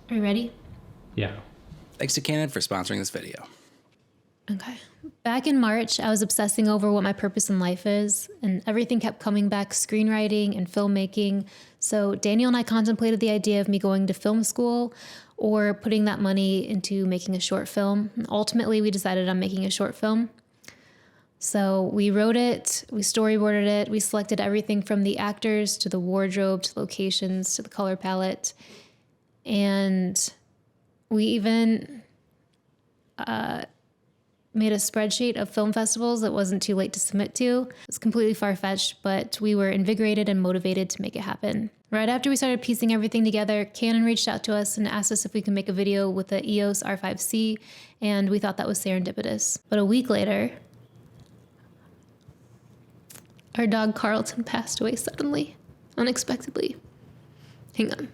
Are you ready? Yeah. Thanks to Canon for sponsoring this video. Okay. Back in March, I was obsessing over what my purpose in life is, and everything kept coming back, screenwriting and filmmaking. So Daniel and I contemplated the idea of me going to film school or putting that money into making a short film. And ultimately, we decided on making a short film. So we wrote it, we storyboarded it, we selected everything from the actors to the wardrobe to locations to the color palette. And we even made a spreadsheet of film festivals that wasn't too late to submit to. It's completely far-fetched, but we were invigorated and motivated to make it happen. Right after we started piecing everything together, Canon reached out to us and asked us if we could make a video with the EOS R5C, and we thought that was serendipitous. But a week later, our dog Carlton passed away suddenly, unexpectedly. Hang on.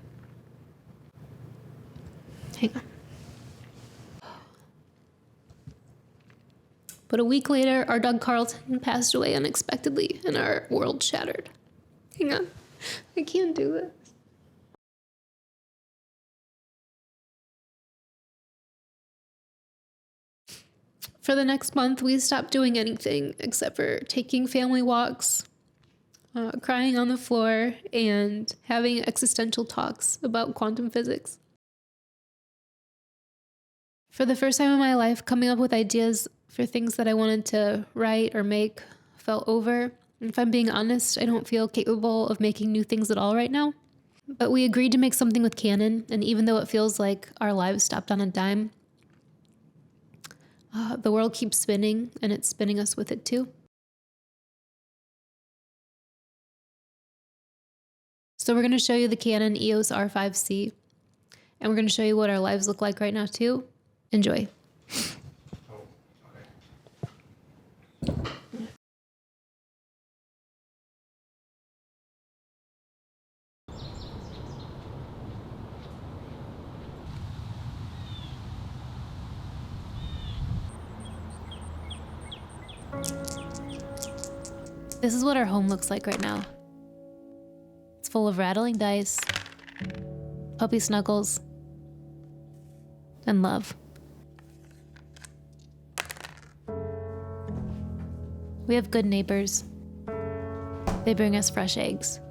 But a week later, our dog Carlton passed away unexpectedly and our world shattered. Hang on. I can't do this. For the next month, we stopped doing anything except for taking family walks, crying on the floor, and having existential talks about quantum physics. For the first time in my life, coming up with ideas for things that I wanted to write or make felt over. And if I'm being honest, I don't feel capable of making new things at all right now. But we agreed to make something with Canon, and even though it feels like our lives stopped on a dime, the world keeps spinning, and it's spinning us with it too. So we're going to show you the Canon EOS R5C, and we're going to show you what our lives look like right now too. Enjoy. This is what our home looks like right now. It's full of rattling dice, puppy snuggles, and love. We have good neighbors. They bring us fresh eggs.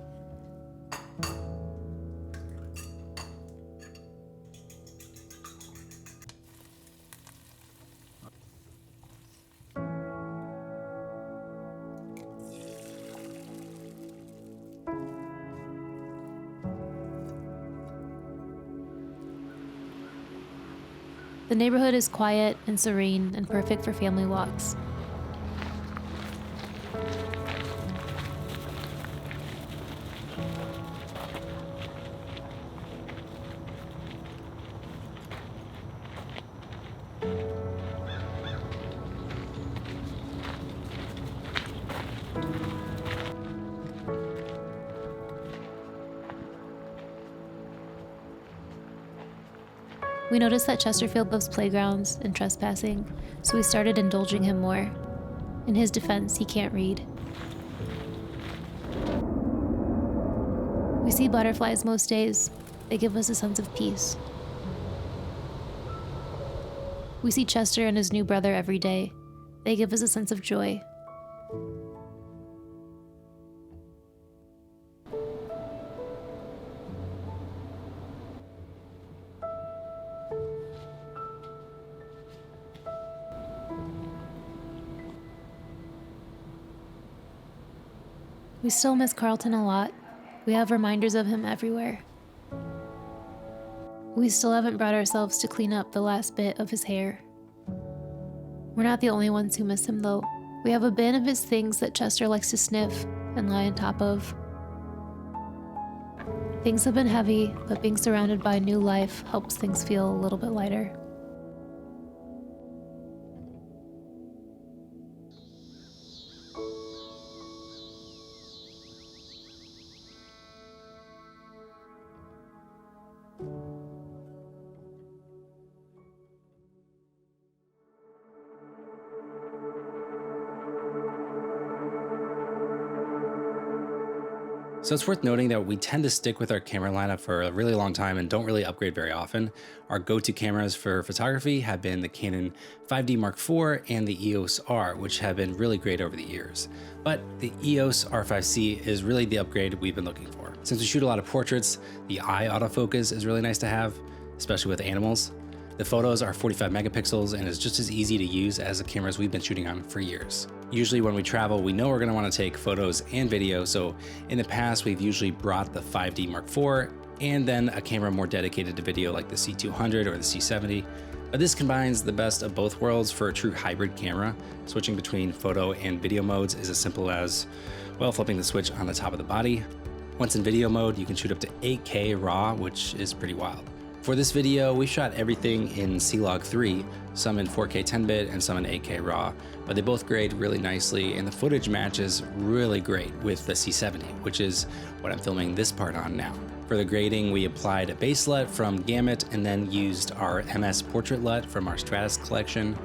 The neighborhood is quiet and serene and perfect for family walks. We noticed that Chesterfield loves playgrounds and trespassing, so we started indulging him more. In his defense, he can't read. We see butterflies most days. They give us a sense of peace. We see Chester and his new brother every day. They give us a sense of joy. We still miss Carlton a lot. We have reminders of him everywhere. We still haven't brought ourselves to clean up the last bit of his hair. We're not the only ones who miss him though. We have a bin of his things that Chester likes to sniff and lie on top of. Things have been heavy, but being surrounded by new life helps things feel a little bit lighter. So So it's worth noting that we tend to stick with our camera lineup for a really long time and don't really upgrade very often. Our go-to cameras for photography have been the Canon 5D Mark IV and the EOS R, which have been really great over the years. But the EOS R5C is really the upgrade we've been looking for. Since we shoot a lot of portraits, the eye autofocus is really nice to have, especially with animals. The photos are 45 megapixels and is just as easy to use as the cameras we've been shooting on for years. Usually when we travel, we know we're gonna wanna take photos and video, so in the past, we've usually brought the 5D Mark IV and then a camera more dedicated to video like the C200 or the C70. But this combines the best of both worlds for a true hybrid camera. Switching between photo and video modes is as simple as, well, flipping the switch on the top of the body. Once in video mode, you can shoot up to 8K RAW, which is pretty wild. For this video, we shot everything in C-Log 3, some in 4K 10-bit and some in 8K RAW, but they both grade really nicely and the footage matches really great with the C70, which is what I'm filming this part on now. For the grading, we applied a base LUT from Gamut and then used our MS Portrait LUT from our Stratus collection.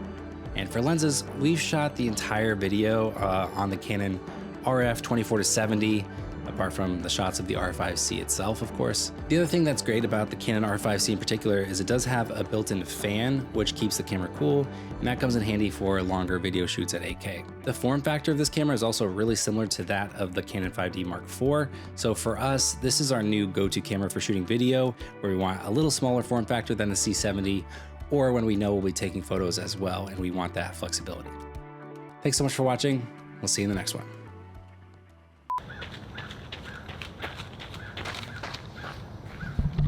And for lenses, we've shot the entire video on the Canon RF 24-70, apart from the shots of the R5C itself, of course. The other thing that's great about the Canon R5C in particular is it does have a built-in fan, which keeps the camera cool, and that comes in handy for longer video shoots at 8K. The form factor of this camera is also really similar to that of the Canon 5D Mark IV, so for us, this is our new go-to camera for shooting video, where we want a little smaller form factor than the C70, or when we know we'll be taking photos as well, and we want that flexibility. Thanks so much for watching. We'll see you in the next one.